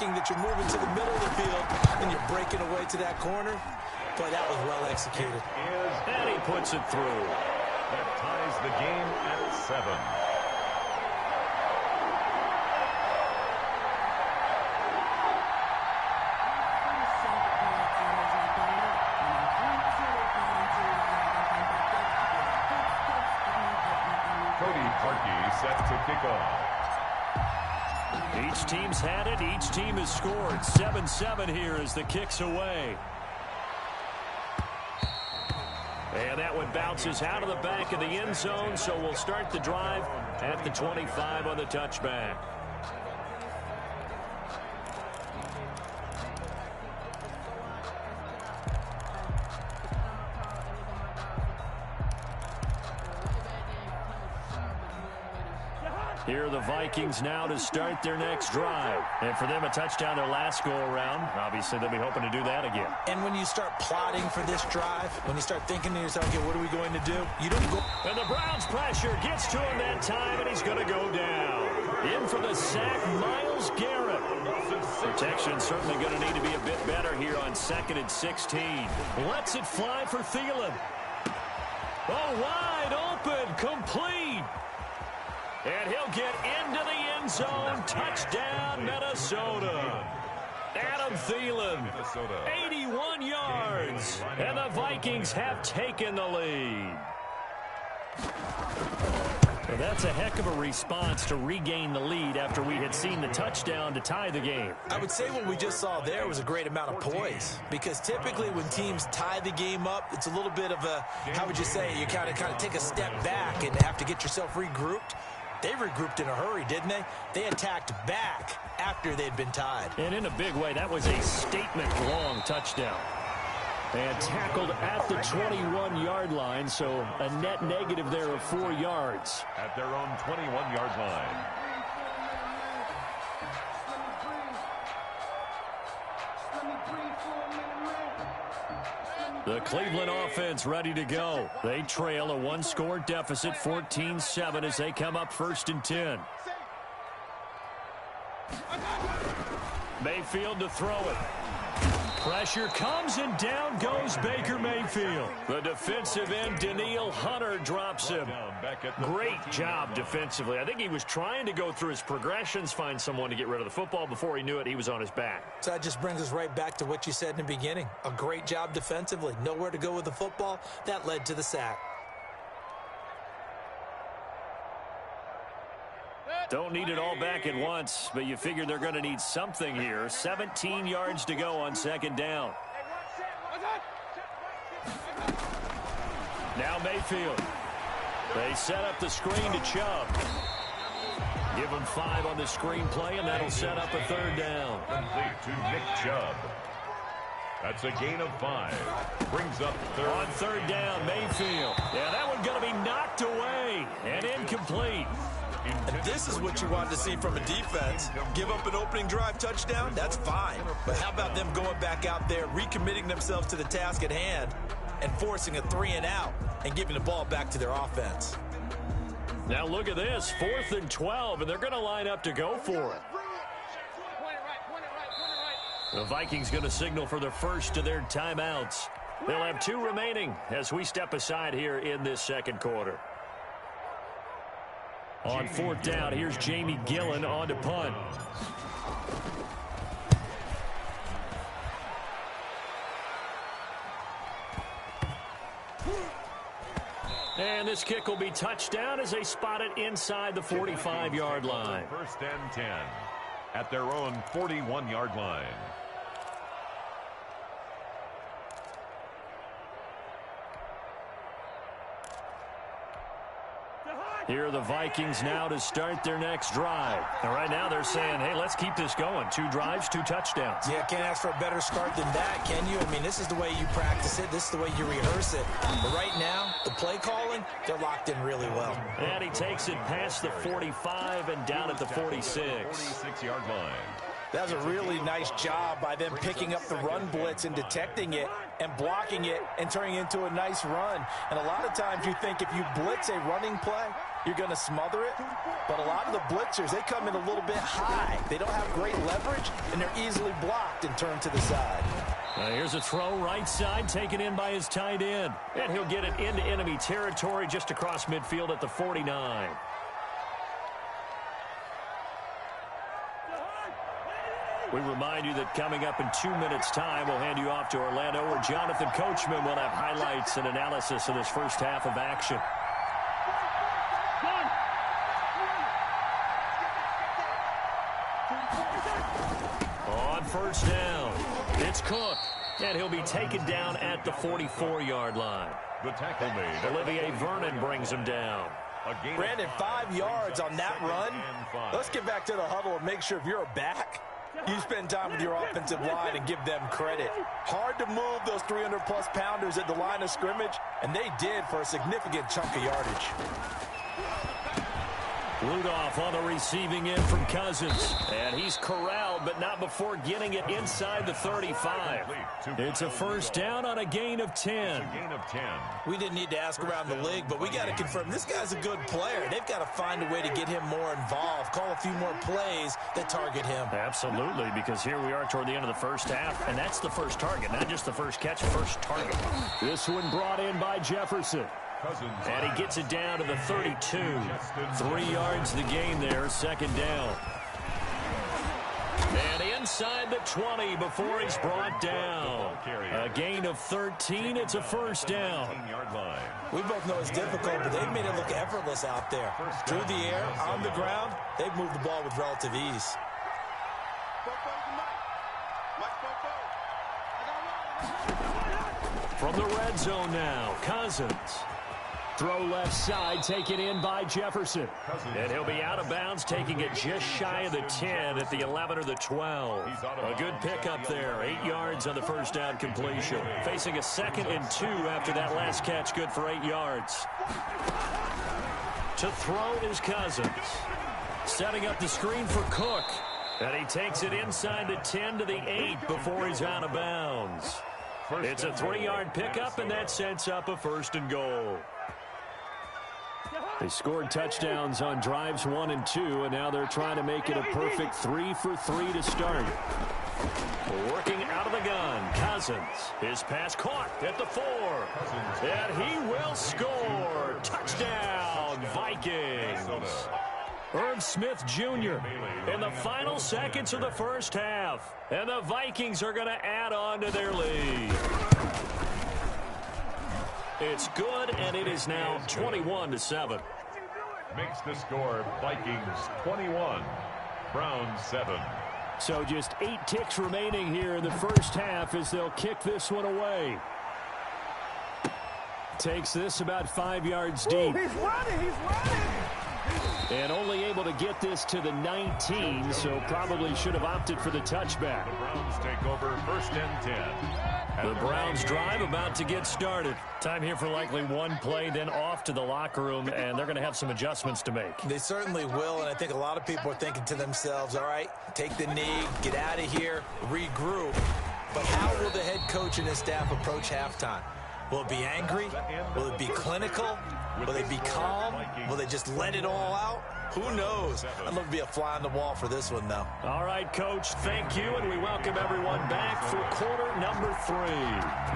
thinking that you're moving to the middle of the field and you're breaking away to that corner. Boy, that was well executed. And he puts it through. That ties the game at 7. Set to kick off. Each team's had it. Each team has scored. 7-7 here as the kick's away. And that one bounces out of the back of the end zone, so we'll start the drive at the 25 on the touchback. Here are the Vikings now to start their next drive. And for them, a touchdown their last go-around. Obviously, they'll be hoping to do that again. And when you start plotting for this drive, when you start thinking to yourself, okay, what are we going to do? You don't go. And the Browns pressure gets to him that time, and he's going to go down. In for the sack, Myles Garrett. Protection certainly going to need to be a bit better here on 2nd and 16. Lets it fly for Thielen. Oh, wide open, complete. And he'll get into the end zone. Touchdown, Minnesota. Adam Thielen, 81 yards. And the Vikings have taken the lead. Well, that's a heck of a response to regain the lead after we had seen the touchdown to tie the game. I would say what we just saw there was a great amount of poise, because typically when teams tie the game up, it's a little bit of a, how would you say, you kind of take a step back and have to get yourself regrouped. They regrouped in a hurry, didn't they? They attacked back after they'd been tied. And in a big way, that was a statement-long touchdown. And tackled at the 21-yard line, so a net negative there of 4 yards. At their own 21-yard line. The Cleveland offense ready to go. They trail a 1-score deficit, 14-7, as they come up 1st and 10. Mayfield to throw it. Pressure comes, and down goes Baker Mayfield. The defensive end, Danielle Hunter, drops him. Great job defensively. I think he was trying to go through his progressions, find someone to get rid of the football. Before he knew it, he was on his back. So that just brings us right back to what you said in the beginning. A great job defensively. Nowhere to go with the football. That led to the sack. Don't need it all back at once, but you figure they're going to need something here. 17 yards to go on 2nd down. Now Mayfield. They set up the screen to Chubb. Give him 5 on the screen play, and that'll set up a 3rd down. Complete to Nick Chubb. That's a gain of 5. Brings up 3rd. On 3rd down, Mayfield. Yeah, that one going to be knocked away and incomplete. And this is what you wanted to see from a defense. Give up an opening drive touchdown, that's fine. But how about them going back out there, recommitting themselves to the task at hand, and forcing a 3-and-out and giving the ball back to their offense. Now look at this, 4th and 12, and they're going to line up to go for it. The Vikings going to signal for the first of their timeouts. They'll have 2 remaining as we step aside here in this 2nd quarter. On 4th down, here's Jamie Gillen on to punt. And this kick will be touchdown as they spot it inside the 45-yard line. 1st and 10 at their own 41-yard line. Here are the Vikings now to start their next drive. And right now they're saying, hey, let's keep this going. 2 drives, 2 touchdowns. Yeah, can't ask for a better start than that, can you? I mean, this is the way you practice it. This is the way you rehearse it. But right now, the play calling, they're locked in really well. And he takes it past the 45 and down at the 46. 46-yard line. That was a really nice job by them picking up the run blitz and detecting it and blocking it and turning it into a nice run. And a lot of times you think if you blitz a running play, you're going to smother it. But a lot of the blitzers, they come in a little bit high. They don't have great leverage, and they're easily blocked and turned to the side. Here's a throw right side, taken in by his tight end. And he'll get it into enemy territory just across midfield at the 49. We remind you that coming up in 2 minutes' time, we'll hand you off to Orlando, where Jonathan Coachman will have highlights and analysis of this first half of action. On first down, it's Cook, and he'll be taken down at the 44-yard line. The tackle made. Olivier Vernon brings him down. Brandon, 5 yards on that run. Let's get back to the huddle and make sure if you're a back, you spend time with your offensive line and give them credit. Hard to move those 300-plus pounders at the line of scrimmage, and they did for a significant chunk of yardage. Rudolph on the receiving end from Cousins. And he's corralled, but not before getting it inside the 35. It's a first down on a gain of 10. We didn't need to ask around the league, but we got to confirm this guy's a good player. They've got to find a way to get him more involved, call a few more plays that target him. Absolutely, because here we are toward the end of the first half, and that's the first target, not just the first catch, first target. This one brought in by Jefferson. And he gets it down to the 32. 3 yards the gain there, second down. And inside the 20 before he's brought down. A gain of 13, it's a first down. We both know it's difficult, but they've made it look effortless out there. Through the air, on the ground, they've moved the ball with relative ease. From the red zone now, Cousins. Throw left side, taken in by Jefferson. And he'll be out of bounds, taking it just shy of the 10 at the 11 or the 12. A good pickup there, 8 yards on the first down completion. Facing a 2nd and 2 after that last catch, good for 8 yards. To throw is Cousins. Setting up the screen for Cook. And he takes it inside the 10 to the 8 before he's out of bounds. It's a 3-yard pickup, and that sets up a 1st and goal. They scored touchdowns on drives 1 and 2, and now they're trying to make it a perfect 3 for 3 to start. Working out of the gun, Cousins. His pass caught at the 4. And he will score. Touchdown, Vikings. Irv Smith Jr. in the final seconds of the first half. And the Vikings are going to add on to their lead. It's good, and it is now 21-7. Makes the score Vikings 21, Browns 7. So just 8 ticks remaining here in the first half as they'll kick this one away. Takes this about 5 yards deep. He's running. And only able to get this to the 19, so probably should have opted for the touchback. The Browns take over 1st and 10. The Browns drive about to get started. Time here for likely one play, then off to the locker room, and they're going to have some adjustments to make. They certainly will, and I think a lot of people are thinking to themselves, all right, take the knee, get out of here, regroup. But how will the head coach and his staff approach halftime? Will it be angry? Will it be clinical? Will they be calm? Will they just let it all out? Who knows? I'd love to be a fly on the wall for this one, though. All right, Coach, thank you, and we welcome everyone back for quarter number 3.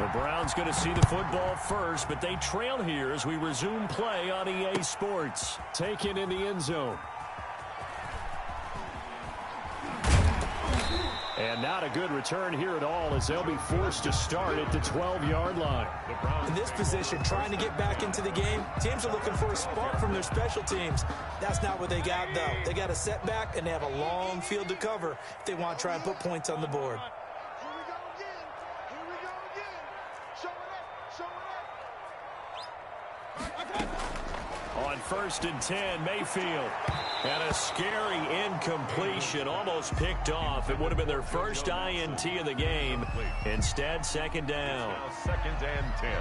The Browns going to see the football first, but they trail here as we resume play on EA Sports. Taken in the end zone. And not a good return here at all as they'll be forced to start at the 12-yard line. In this position, trying to get back into the game, teams are looking for a spark from their special teams. That's not what they got, though. They got a setback, and they have a long field to cover if they want to try and put points on the board. On 1st and 10, Mayfield. And a scary incompletion, almost picked off. It would have been their first INT of the game. Instead, 2nd down. Now 2nd and 10.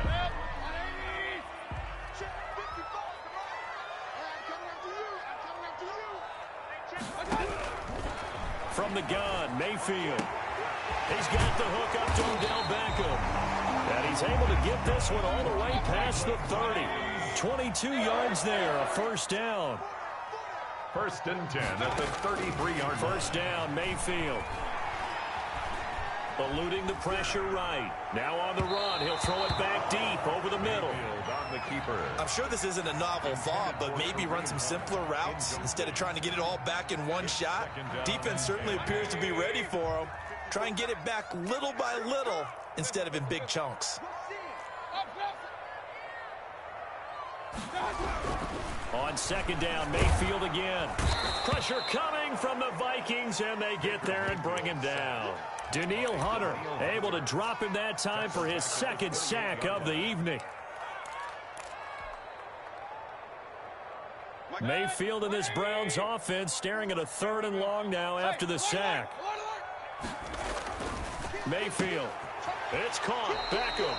From the gun, Mayfield. He's got the hook up to Odell Beckham. And he's able to get this one all the way past the 30. 22 yards there, a first down. 1st and 10 at the 33-yard line. First down, Mayfield. Eluding the pressure right. Now on the run. He'll throw it back deep over the middle. On the keeper. I'm sure this isn't a novel thought, but maybe run some simpler routes instead of trying to get it all back in one shot. Defense certainly appears to be ready for him. Try and get it back little by little instead of in big chunks. On 2nd down, Mayfield again. Pressure coming from the Vikings, and they get there and bring him down. Danielle Hunter able to drop him that time for his 2nd sack of the evening. Mayfield in this Browns offense staring at a 3rd and long now after the sack. Mayfield. It's caught. Beckham.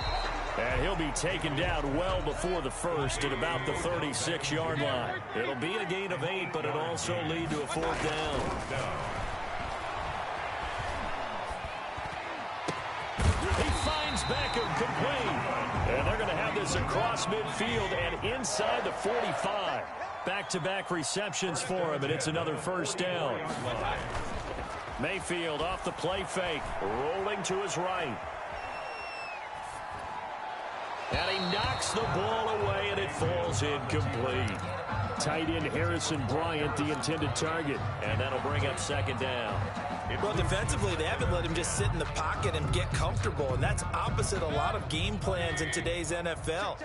And he'll be taken down well before the 1st at about the 36-yard line. It'll be a gain of 8, but it'll also lead to a 4th down. He finds Beckham complete. And they're going to have this across midfield and inside the 45. Back-to-back receptions for him, and it's another 1st down. Mayfield off the play fake, rolling to his right. And he knocks the ball away, and it falls incomplete. Tight end Harrison Bryant, the intended target. And that'll bring up 2nd down. Well, defensively, they haven't let him just sit in the pocket and get comfortable, and that's opposite a lot of game plans in today's NFL.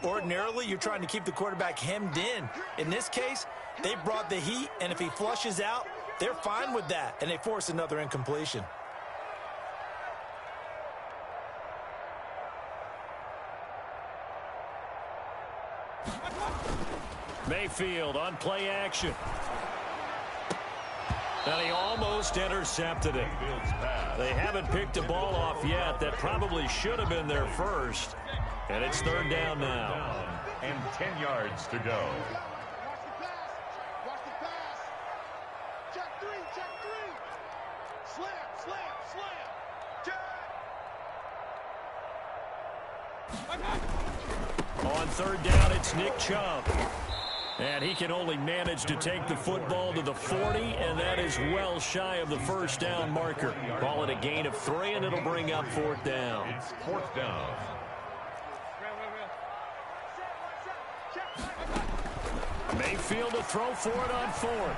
Ordinarily, you're trying to keep the quarterback hemmed in. In this case, they brought the heat, and if he flushes out, they're fine with that, and they force another incompletion. Mayfield on play action. And he almost intercepted it. They haven't picked a ball off yet. That probably should have been their first. And it's 3rd down now. And 10 yards to go. Watch the pass. Check 3. Slam. Check. On 3rd down, it's Nick Chubb. And he can only manage to take the football to the 40, and that is well shy of the 1st down marker. Call it a gain of 3, and it'll bring up 4th down. It's 4th down. Mayfield to throw for it on 4th.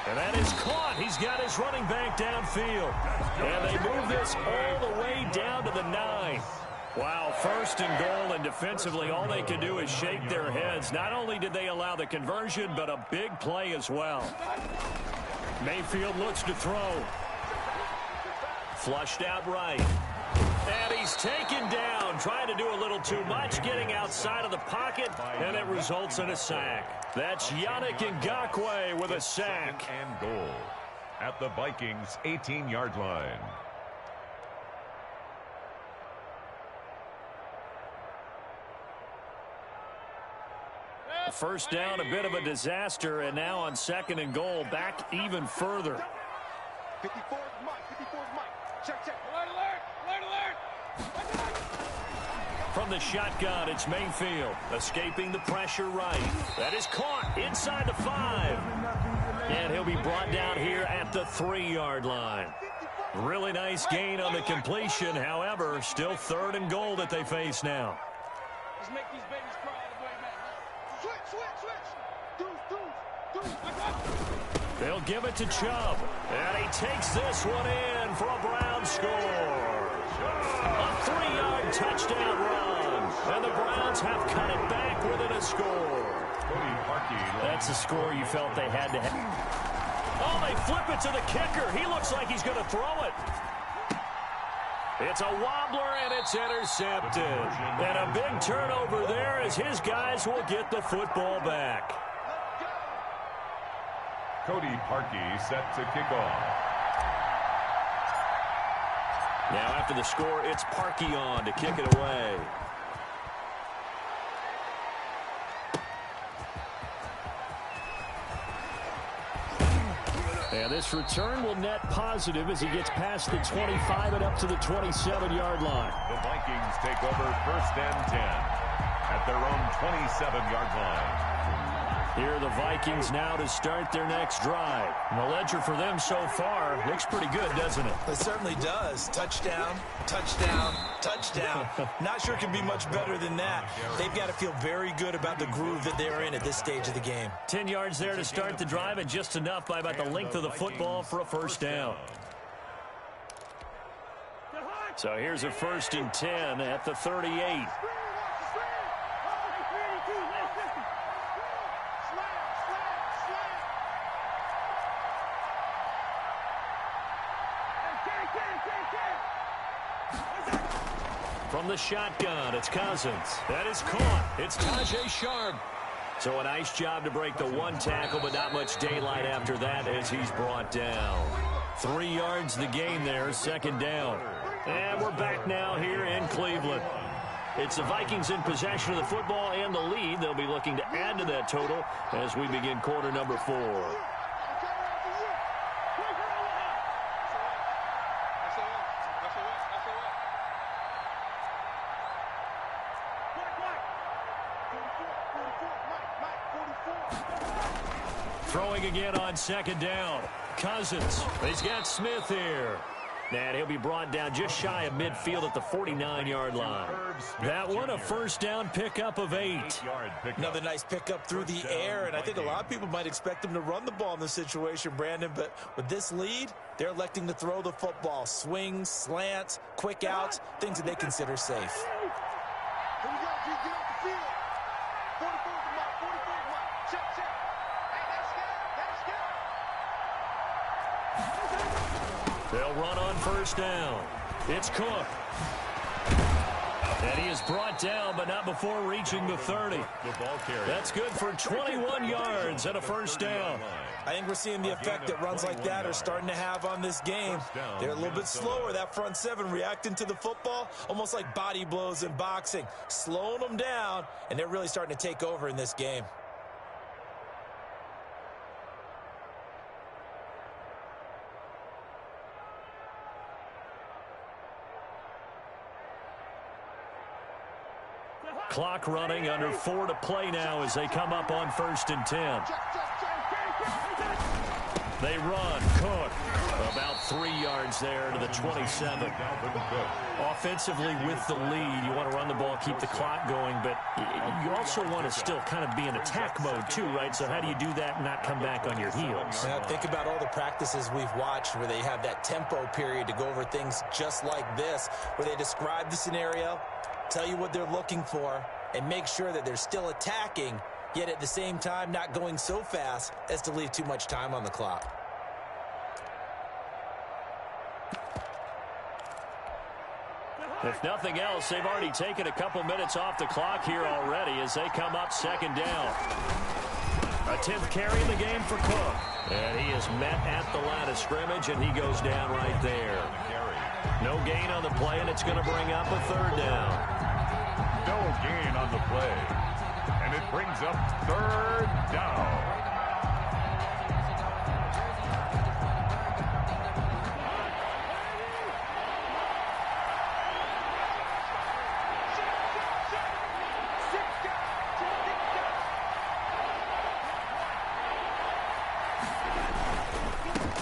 And that is caught. He's got his running back downfield. And they move this all the way down to the 9. Wow, 1st and goal, and defensively all they can do is shake their heads. Not only did they allow the conversion, but a big play as well. Mayfield looks to throw. Flushed out right. And he's taken down, trying to do a little too much, getting outside of the pocket, and it results in a sack. That's Yannick Ngakoue with a sack. 2nd and goal at the Vikings' 18-yard line. First down, a bit of a disaster, and now on 2nd and goal, back even further. 54 Mike. Check. Alert. From the shotgun, it's Mayfield, escaping the pressure right. That is caught inside the 5. And he'll be brought down here at the 3-yard line. Really nice gain on the completion, however, still 3rd and goal that they face now. Let's make these babies cry all the way back. Switch. They'll give it to Chubb. And he takes this one in for a Browns score. A 3-yard touchdown run. And the Browns have cut it back within a score. That's a score you felt they had to have. Oh, they flip it to the kicker. He looks like he's going to throw it. It's a wobbler, and it's intercepted. And a big turnover there as his guys will get the football back. Cody Parkey set to kick off. Now after the score, it's Parkey on to kick it away. And this return will net positive as he gets past the 25 and up to the 27-yard line. The Vikings take over 1st and 10 at their own 27-yard line. Here are the Vikings now to start their next drive. And the ledger for them so far looks pretty good, doesn't it? It certainly does. Touchdown, touchdown, touchdown. Not sure it can be much better than that. They've got to feel very good about the groove that they're in at this stage of the game. 10 yards there to start the drive, and just enough by about the length of the football for a first down. So here's a 1st and 10 at the 38. From the shotgun, it's Cousins. That is caught. It's Tajay Sharp. So a nice job to break the one tackle, but not much daylight after that as he's brought down. 3 yards the gain there, 2nd down. And we're back now here in Cleveland. It's the Vikings in possession of the football and the lead. They'll be looking to add to that total as we begin quarter number 4. Throwing again on 2nd down. Cousins. He's got Smith here. And he'll be brought down just shy of midfield at the 49-yard line. That one a 1st down pickup of 8. Another nice pickup through the air, and I think a lot of people might expect him to run the ball in this situation, Brandon, but with this lead, they're electing to throw the football. Swings, slants, quick outs, things that they consider safe. Here we go, G. Get off the field. 44 is the mark. 44 is the mark. Check, check. Hey, that's good. That's good. They'll run on 1st down. It's Cook. And he is brought down, but not before reaching the 30. That's good for 21 yards and a 1st down. I think we're seeing the effect that runs like that are starting to have on this game. They're a little bit slower, that front 7, reacting to the football, almost like body blows in boxing, slowing them down, and they're really starting to take over in this game. Clock running, under 4 to play now as they come up on 1st and 10. They run. Cook about 3 yards there to the 27. Offensively with the lead, you want to run the ball, keep the clock going, but you also want to still kind of be in attack mode too, right? So how do you do that and not come back on your heels? Now, think about all the practices we've watched where they have that tempo period to go over things just like this, where they describe the scenario, tell you what they're looking for, and make sure that they're still attacking, yet at the same time not going so fast as to leave too much time on the clock. If nothing else, they've already taken a couple minutes off the clock here already as they come up 2nd down. A 10th carry in the game for Cook. And he is met at the line of scrimmage, and he goes down right there. No gain on the play, and it's going to bring up a 3rd down. No gain on the play. And it brings up 3rd down.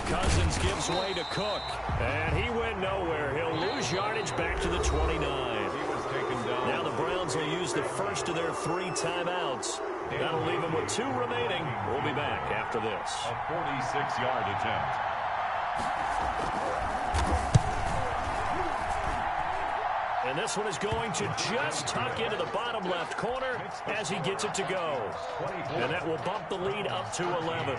Cousins gives way to Cook, and he went nowhere. He'll lose yardage back to the 29. Now the Browns will use the first of their 3 timeouts. That'll leave them with 2 remaining. We'll be back after this. A 46-yard attempt. And this one is going to just tuck into the bottom left corner as he gets it to go. And that will bump the lead up to 11.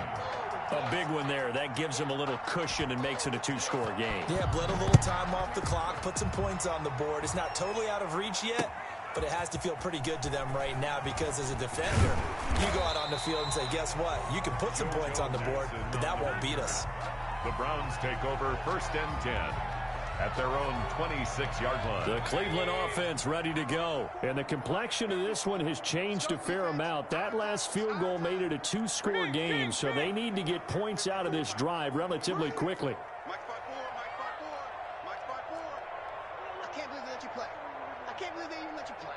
A big one there. That gives them a little cushion and makes it a 2-score game. Yeah, bled a little time off the clock, put some points on the board. It's not totally out of reach yet, but it has to feel pretty good to them right now because as a defender, you go out on the field and say, guess what? You can put some points on the board, but that won't beat us. The Browns take over 1st and 10 at their own 26-yard line. The Cleveland offense ready to go. And the complexion of this one has changed a fair amount. That last field goal made it a two-score game, so they need to get points out of this drive relatively quickly. Mike 5-4, Mike 5-4, Mike 5-4. I can't believe they let you play. I can't believe they even let you play.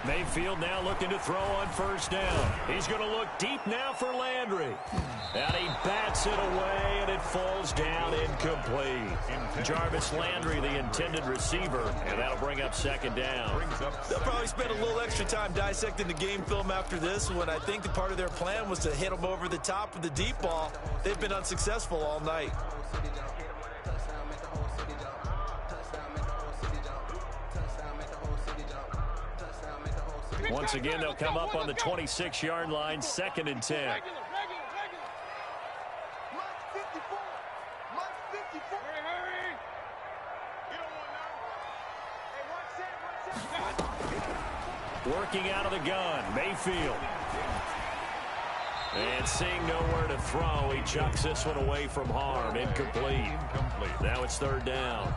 Mayfield now looking to throw on first down. He's going to look deep now for Landry. And he bats it away, and it falls down incomplete. Jarvis Landry, the intended receiver, and that'll bring up second down. They'll probably spend a little extra time dissecting the game film after this one. I think the part of their plan was to hit them over the top with the deep ball. They've been unsuccessful all night. Once again, they'll come up on the 26-yard line, 2nd and 10. Mike 54. Mike 54. Hurry. You don't want no. Hey, Working out of the gun, Mayfield. And seeing nowhere to throw, he chucks this one away from harm. Incomplete. Now it's 3rd down.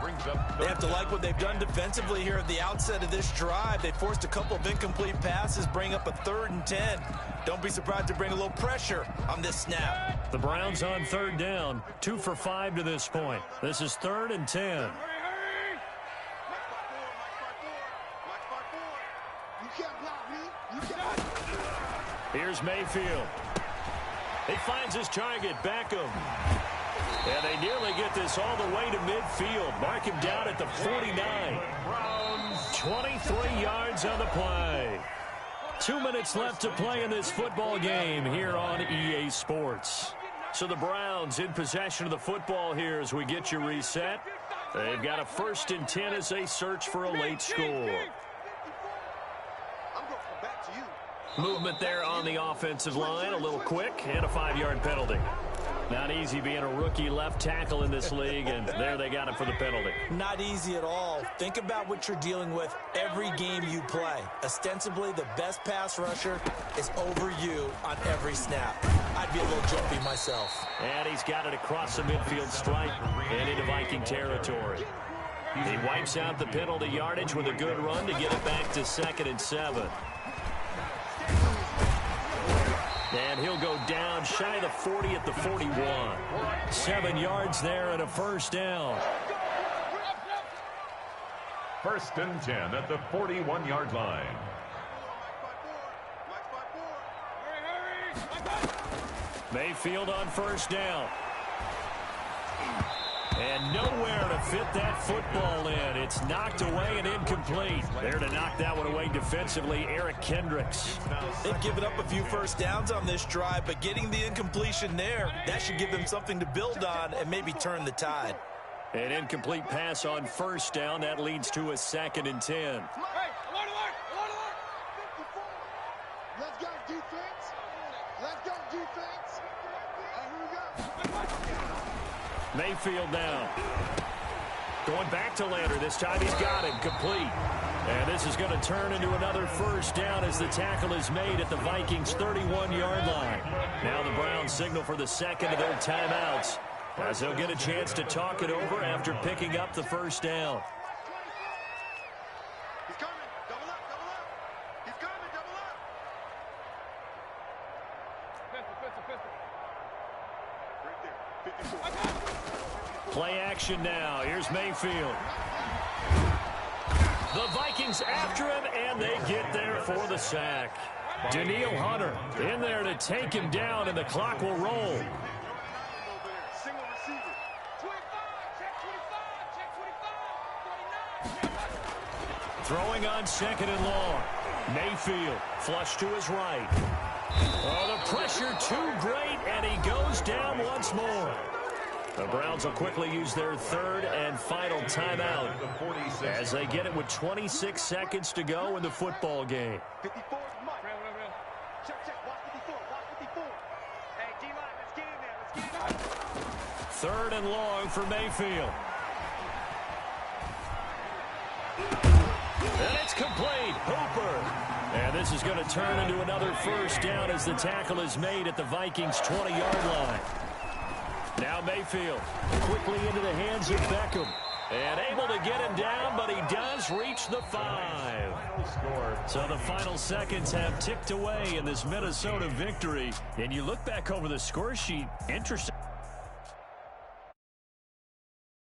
They have to like what they've done defensively here at the outset of this drive. They forced a couple of incomplete passes, bring up a 3rd and 10. Don't be surprised to bring a little pressure on this snap. The Browns on 3rd down, 2 for 5 to this point. This is 3rd and 10. Mike 5-4, Mike 5-4. You can't block me. You can't. Here's Mayfield. He finds his target, Beckham. And they nearly get this all the way to midfield. Mark him down at the 49. 23 yards on the play. 2 minutes left to play in this football game here on EA Sports. So the Browns in possession of the football here as we get you reset. They've got a 1st and 10 as they search for a late score. I'm going to come back to you. Movement there on the offensive line, a little quick, and a 5-yard penalty. Not easy being a rookie left tackle in this league, and there they got it for the penalty. Not easy at all. Think about what you're dealing with every game you play. Ostensibly, the best pass rusher is over you on every snap. I'd be a little jumpy myself. And he's got it across the midfield stripe and into Viking territory. He wipes out the penalty yardage with a good run to get it back to 2nd and 7. And he'll go down shy of the 40 at the 41. 7 yards there and a 1st down. 1st and 10 at the 41-yard line. Mayfield on 1st down. And nowhere to fit that football in. It's knocked away and incomplete. There to knock that one away defensively, Eric Kendricks. They've given up a few 1st downs on this drive, but getting the incompletion there, that should give them something to build on and maybe turn the tide. An incomplete pass on 1st down. That leads to a 2nd and 10. Hey, alert, alert, alert, alert. 54. Let's go, defense. Let's go, defense. Here we go. Mayfield now. Going back to Landry. This time he's got him complete. And this is going to turn into another 1st down as the tackle is made at the Vikings' 31-yard line. Now the Browns signal for the 2nd of their timeouts as they'll get a chance to talk it over after picking up the 1st down. He's coming. Double up, double up. He's coming, double up. Pistol. Right there. 54. Play action now. Here's Mayfield. The Vikings after him, and they get there for the sack. Daniil Hunter in there to take him down, and the clock will roll. Single receiver. 25. Check 25. Check 25. 49. Throwing on 2nd and long. Mayfield flush to his right. Oh, the pressure too great, and he goes down once more. The Browns will quickly use their 3rd and final timeout as they get it with 26 seconds to go in the football game. 54 is Mike. Check. Watch 54. Watch 54. Hey, D-line, let's get in there. Let's get in there. 3rd and long for Mayfield. And it's complete. Hooper. And this is going to turn into another 1st down as the tackle is made at the Vikings' 20-yard line. Now Mayfield quickly into the hands of Beckham. And able to get him down, but he does reach the 5. So the final seconds have ticked away in this Minnesota victory. And you look back over the score sheet, interesting.